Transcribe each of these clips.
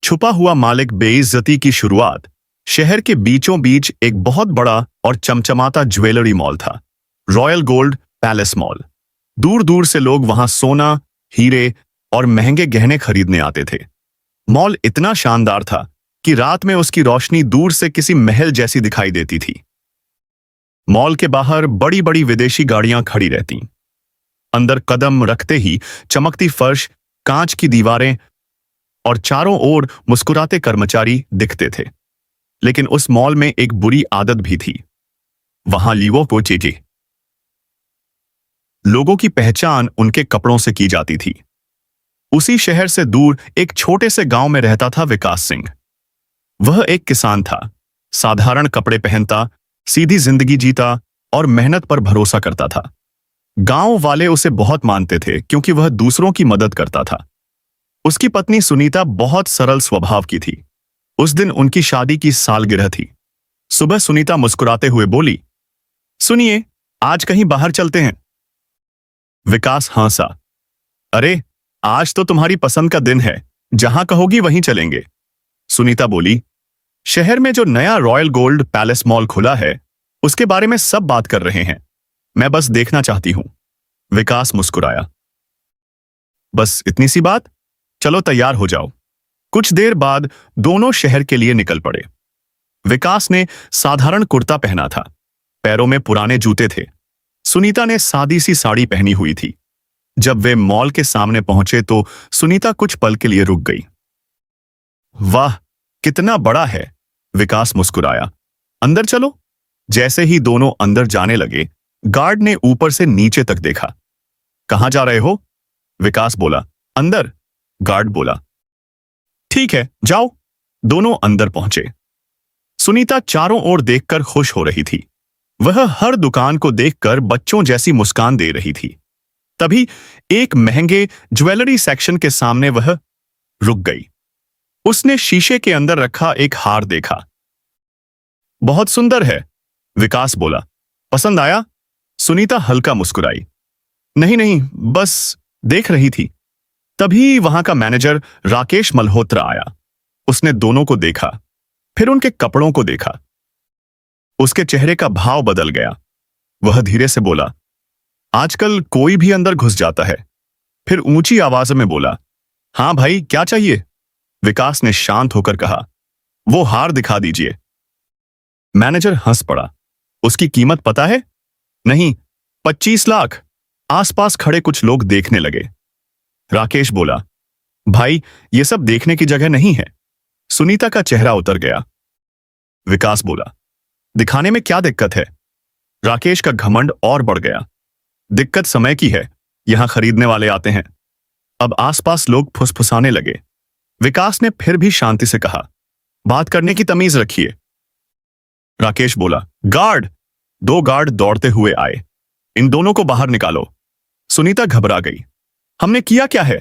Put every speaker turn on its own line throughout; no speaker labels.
छुपा हुआ मालिक बेइज्जती की शुरुआत। शहर के बीचों बीच एक बहुत बड़ा और चमचमाता ज्वेलरी मॉल था, रॉयल गोल्ड पैलेस मॉल। दूर दूर से लोग वहां सोना, हीरे और महंगे गहने खरीदने आते थे। मॉल इतना शानदार था कि रात में उसकी रोशनी दूर से किसी महल जैसी दिखाई देती थी। मॉल के बाहर बड़ी बड़ी विदेशी गाड़ियां खड़ी रहती। अंदर कदम रखते ही चमकती फर्श, कांच की दीवारें और चारों ओर मुस्कुराते कर्मचारी दिखते थे। लेकिन उस मॉल में एक बुरी आदत भी थी। वहां लीवो को चीजे लोगों की पहचान उनके कपड़ों से की जाती थी। उसी शहर से दूर एक छोटे से गांव में रहता था विकास सिंह। वह एक किसान था, साधारण कपड़े पहनता, सीधी जिंदगी जीता और मेहनत पर भरोसा करता था। गांव वाले उसे बहुत मानते थे क्योंकि वह दूसरों की मदद करता था। उसकी पत्नी सुनीता बहुत सरल स्वभाव की थी। उस दिन उनकी शादी की सालगिरह थी। सुबह सुनीता मुस्कुराते हुए बोली, सुनिए, आज कहीं बाहर चलते हैं। विकास हंसा। अरे, आज तो तुम्हारी पसंद का दिन है, जहां कहोगी वहीं चलेंगे। सुनीता बोली, शहर में जो नया रॉयल गोल्ड पैलेस मॉल खुला है, उसके बारे में सब बात कर रहे हैं। मैं बस देखना चाहती हूं। विकास मुस्कुराया। बस इतनी सी बात? चलो तैयार हो जाओ। कुछ देर बाद दोनों शहर के लिए निकल पड़े। विकास ने साधारण कुर्ता पहना था, पैरों में पुराने जूते थे। सुनीता ने सादी सी साड़ी पहनी हुई थी। जब वे मॉल के सामने पहुंचे तो सुनीता कुछ पल के लिए रुक गई। वाह, कितना बड़ा है, विकास मुस्कुराया। अंदर चलो। जैसे ही दोनों अंदर जाने लगे, गार्ड ने ऊपर से नीचे तक देखा। कहां जा रहे हो? विकास बोला। अंदर, गार्ड बोला। ठीक है, जाओ। दोनों अंदर पहुंचे। सुनीता चारों ओर देखकर खुश हो रही थी। वह हर दुकान को देखकर बच्चों जैसी मुस्कान दे रही थी। तभी एक महंगे ज्वेलरी सेक्शन के सामने वह रुक गई। उसने शीशे के अंदर रखा एक हार देखा। बहुत सुंदर है, विकास बोला। पसंद आया? सुनीता हल्का मुस्कुराई। नहीं नहीं, बस देख रही थी। तभी वहां का मैनेजर राकेश मल्होत्रा आया। उसने दोनों को देखा, फिर उनके कपड़ों को देखा। उसके चेहरे का भाव बदल गया। वह धीरे से बोला, आजकल कोई भी अंदर घुस जाता है। फिर ऊंची आवाज में बोला, हां भाई, क्या चाहिए? विकास ने शांत होकर कहा, वो हार दिखा दीजिए। मैनेजर हंस पड़ा। उसकी कीमत पता है? नहीं, 25 लाख। आसपास खड़े कुछ लोग देखने लगे। राकेश बोला, भाई, ये सब देखने की जगह नहीं है। सुनीता का चेहरा उतर गया। विकास बोला, दिखाने में क्या दिक्कत है? राकेश का घमंड और बढ़ गया। दिक्कत समय की है, यहां खरीदने वाले आते हैं। अब आसपास लोग फुसफुसाने लगे। विकास ने फिर भी शांति से कहा, बात करने की तमीज रखिए। राकेश बोला, गार्ड। 2 गार्ड दौड़ते हुए आए। इन दोनों को बाहर निकालो। सुनीता घबरा गई। हमने किया क्या है?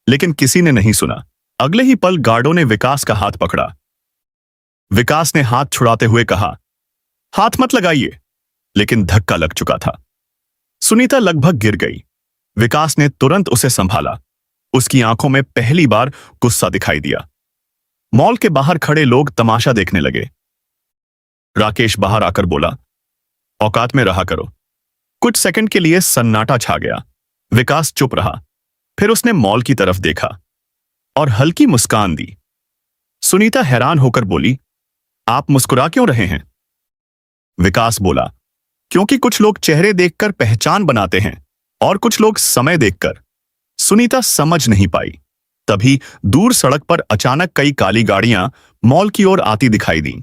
लेकिन किसी ने नहीं सुना। अगले ही पल गार्डों ने विकास का हाथ पकड़ा। विकास ने हाथ छुड़ाते हुए कहा, हाथ मत लगाइए। लेकिन धक्का लग चुका था। सुनीता लगभग गिर गई। विकास ने तुरंत उसे संभाला। उसकी आंखों में पहली बार गुस्सा दिखाई दिया। मॉल के बाहर खड़े लोग तमाशा देखने लगे। राकेश बाहर आकर बोला, औकात में रहा करो। कुछ सेकंड के लिए सन्नाटा छा गया। विकास चुप रहा। फिर उसने मॉल की तरफ देखा और हल्की मुस्कान दी। सुनीता हैरान होकर बोली, आप मुस्कुरा क्यों रहे हैं? विकास बोला, क्योंकि कुछ लोग चेहरे देखकर पहचान बनाते हैं और कुछ लोग समय देखकर। सुनीता समझ नहीं पाई। तभी दूर सड़क पर अचानक कई काली गाड़ियां मॉल की ओर आती दिखाई दी।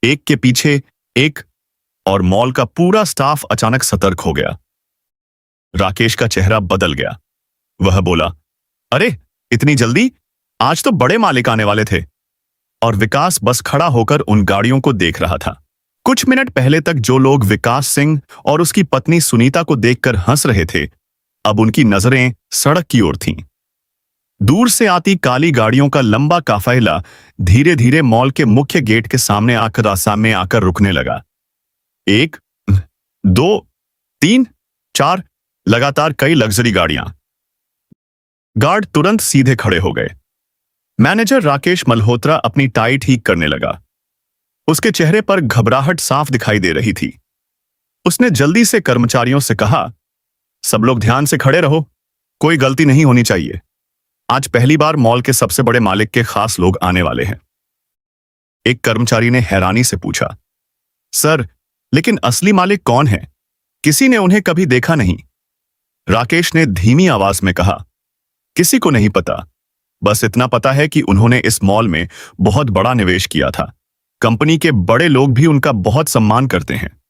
एक के पीछे एक, और मॉल का पूरा स्टाफ अचानक सतर्क हो गया। राकेश का चेहरा बदल गया। वह बोला, अरे, इतनी जल्दी? आज तो बड़े मालिक आने वाले थे। और विकास बस खड़ा होकर उन गाड़ियों को देख रहा था। कुछ मिनट पहले तक जो लोग विकास सिंह और उसकी पत्नी सुनीता को देखकर हंस रहे थे, अब उनकी नजरें सड़क की ओर थीं। दूर से आती काली गाड़ियों का लंबा काफिला धीरे धीरे मॉल के मुख्य गेट के सामने आकर रुकने लगा। 1, 2, 3, 4 लगातार कई लग्जरी गाड़ियां। गार्ड तुरंत सीधे खड़े हो गए। मैनेजर राकेश मल्होत्रा अपनी टाई ठीक करने लगा। उसके चेहरे पर घबराहट साफ दिखाई दे रही थी। उसने जल्दी से कर्मचारियों से कहा, सब लोग ध्यान से खड़े रहो, कोई गलती नहीं होनी चाहिए। आज पहली बार मॉल के सबसे बड़े मालिक के खास लोग आने वाले हैं। एक कर्मचारी ने हैरानी से पूछा, सर, लेकिन असली मालिक कौन है? किसी ने उन्हें कभी देखा नहीं। राकेश ने धीमी आवाज में कहा, किसी को नहीं पता, बस इतना पता है कि उन्होंने इस मॉल में बहुत बड़ा निवेश किया था। कंपनी के बड़े लोग भी उनका बहुत सम्मान करते हैं।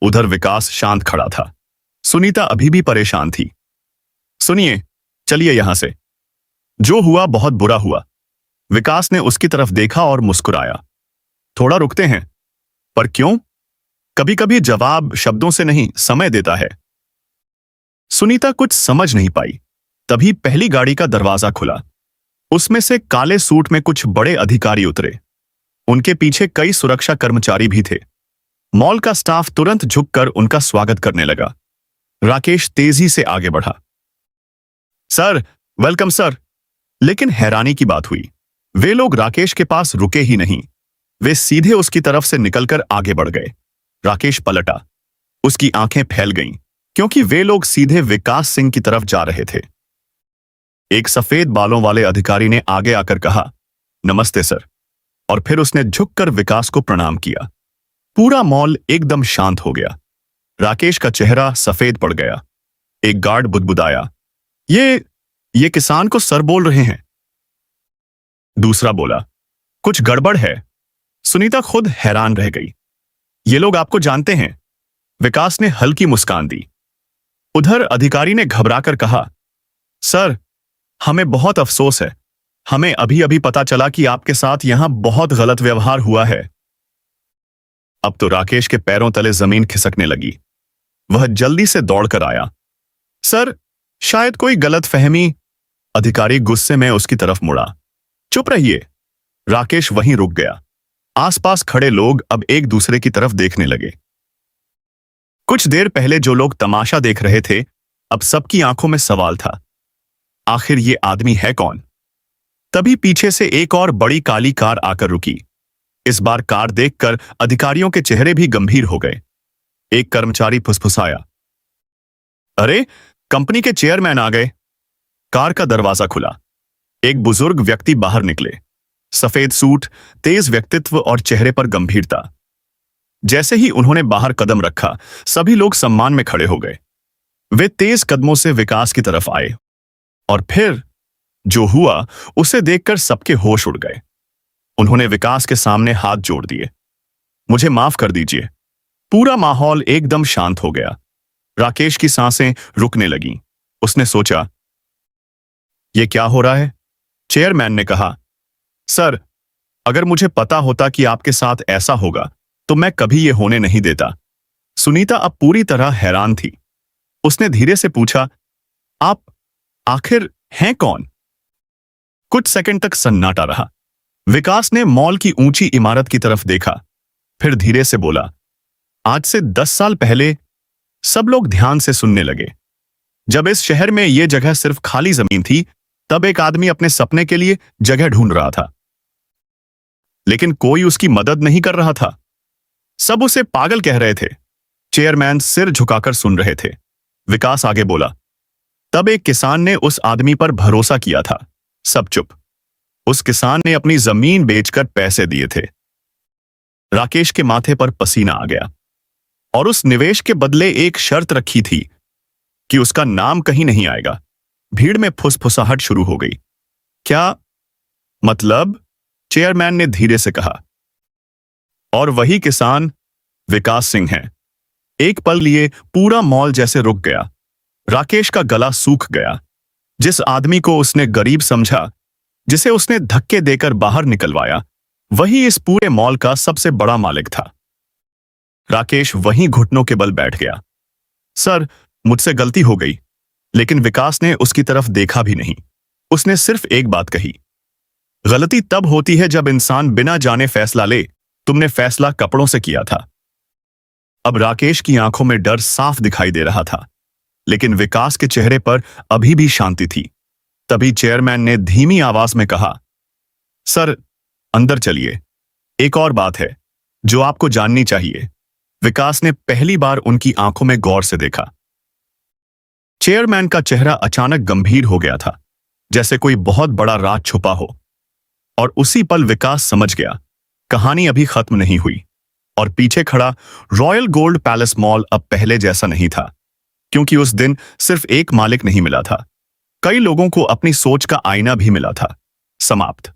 उधर विकास शांत खड़ा था। सुनीता अभी भी परेशान थी। सुनिए, चलिए यहां से। जो हुआ बहुत बुरा हुआ। विकास ने उसकी तरफ देखा और मुस्कुराया। थोड़ा रुकते हैं। पर क्यों? कभी कभी जवाब शब्दों से नहीं, समय देता है। सुनीता कुछ समझ नहीं पाई। तभी पहली गाड़ी का दरवाजा खुला। उसमें से काले सूट में कुछ बड़े अधिकारी उतरे। उनके पीछे कई सुरक्षा कर्मचारी भी थे। मॉल का स्टाफ तुरंत झुककर उनका स्वागत करने लगा। राकेश तेजी से आगे बढ़ा। Sir, welcome sir. लेकिन हैरानी की बात हुई, वे लोग राकेश के पास रुके ही नहीं। वे सीधे उसकी तरफ से निकलकर आगे बढ़ गए। राकेश पलटा। उसकी आंखें फैल गईं, क्योंकि वे लोग सीधे विकास सिंह की तरफ जा रहे थे। एक सफेद बालों वाले अधिकारी ने आगे आकर कहा, नमस्ते सर, और फिर उसने झुककर विकास को प्रणाम किया। पूरा मॉल एकदम शांत हो गया। राकेश का चेहरा सफेद पड़ गया। एक गार्ड बुदबुदाया, ये किसान को सर बोल रहे हैं। दूसरा बोला, कुछ गड़बड़ है। सुनीता खुद हैरान रह गई। ये लोग आपको जानते हैं। विकास ने हल्की मुस्कान दी। उधर अधिकारी ने घबराकर कहा, सर, हमें बहुत अफसोस है। हमें अभी अभी पता चला कि आपके साथ यहां बहुत गलत व्यवहार हुआ है। अब तो राकेश के पैरों तले जमीन खिसकने लगी। वह जल्दी से दौड़कर आया। सर, शायद कोई गलतफहमी। अधिकारी गुस्से में उसकी तरफ मुड़ा। चुप रहिए। राकेश वहीं रुक गया। आसपास खड़े लोग अब एक दूसरे की तरफ देखने लगे। कुछ देर पहले जो लोग तमाशा देख रहे थे, अब सबकी आंखों में सवाल था, आखिर ये आदमी है कौन? तभी पीछे से एक और बड़ी काली कार आकर रुकी। इस बार कार देखकर अधिकारियों के चेहरे भी गंभीर हो गए। एक कर्मचारी फुसफुसाया, अरे, कंपनी के चेयरमैन आ गए। कार का दरवाजा खुला। एक बुजुर्ग व्यक्ति बाहर निकले। सफेद सूट, तेज व्यक्तित्व और चेहरे पर गंभीरता। जैसे ही उन्होंने बाहर कदम रखा, सभी लोग सम्मान में खड़े हो गए। वे तेज कदमों से विकास की तरफ आए, और फिर जो हुआ उसे देखकर सबके होश उड़ गए। उन्होंने विकास के सामने हाथ जोड़ दिए। मुझे माफ कर दीजिए। पूरा माहौल एकदम शांत हो गया। राकेश की सांसें रुकने लगीं। उसने सोचा, यह क्या हो रहा है? चेयरमैन ने कहा, सर, अगर मुझे पता होता कि आपके साथ ऐसा होगा तो मैं कभी यह होने नहीं देता। सुनीता अब पूरी तरह हैरान थी। उसने धीरे से पूछा, आप आखिर हैं कौन? कुछ सेकंड तक सन्नाटा रहा। विकास ने मॉल की ऊंची इमारत की तरफ देखा, फिर धीरे से बोला, आज से 10 साल पहले। सब लोग ध्यान से सुनने लगे। जब इस शहर में यह जगह सिर्फ खाली जमीन थी, तब एक आदमी अपने सपने के लिए जगह ढूंढ रहा था, लेकिन कोई उसकी मदद नहीं कर रहा था। सब उसे पागल कह रहे थे। चेयरमैन सिर झुकाकर सुन रहे थे। विकास आगे बोला, तब एक किसान ने उस आदमी पर भरोसा किया था। सब चुप। उस किसान ने अपनी जमीन बेचकर पैसे दिए थे। राकेश के माथे पर पसीना आ गया। और उस निवेश के बदले एक शर्त रखी थी कि उसका नाम कहीं नहीं आएगा। भीड़ में फुसफुसाहट शुरू हो गई। क्या मतलब? चेयरमैन ने धीरे से कहा। और वही किसान विकास सिंह है। एक पल लिए पूरा मॉल जैसे रुक गया। राकेश का गला सूख गया। जिस आदमी को उसने गरीब समझा, जिसे उसने धक्के देकर बाहर निकलवाया, वही इस पूरे मॉल का सबसे बड़ा मालिक था। राकेश वहीं घुटनों के बल बैठ गया। सर, मुझसे गलती हो गई। लेकिन विकास ने उसकी तरफ देखा भी नहीं। उसने सिर्फ एक बात कही, गलती तब होती है जब इंसान बिना जाने फैसला ले। तुमने फैसला कपड़ों से किया था। अब राकेश की आंखों में डर साफ दिखाई दे रहा था, लेकिन विकास के चेहरे पर अभी भी शांति थी। तभी चेयरमैन ने धीमी आवाज में कहा, सर, अंदर चलिए। एक और बात है जो आपको जाननी चाहिए। विकास ने पहली बार उनकी आंखों में गौर से देखा। चेयरमैन का चेहरा अचानक गंभीर हो गया था, जैसे कोई बहुत बड़ा राज छुपा हो। और उसी पल विकास समझ गया, कहानी अभी खत्म नहीं हुई। और पीछे खड़ा रॉयल गोल्ड पैलेस मॉल अब पहले जैसा नहीं था, क्योंकि उस दिन सिर्फ एक मालिक नहीं मिला था, कई लोगों को अपनी सोच का आईना भी मिला था। समाप्त।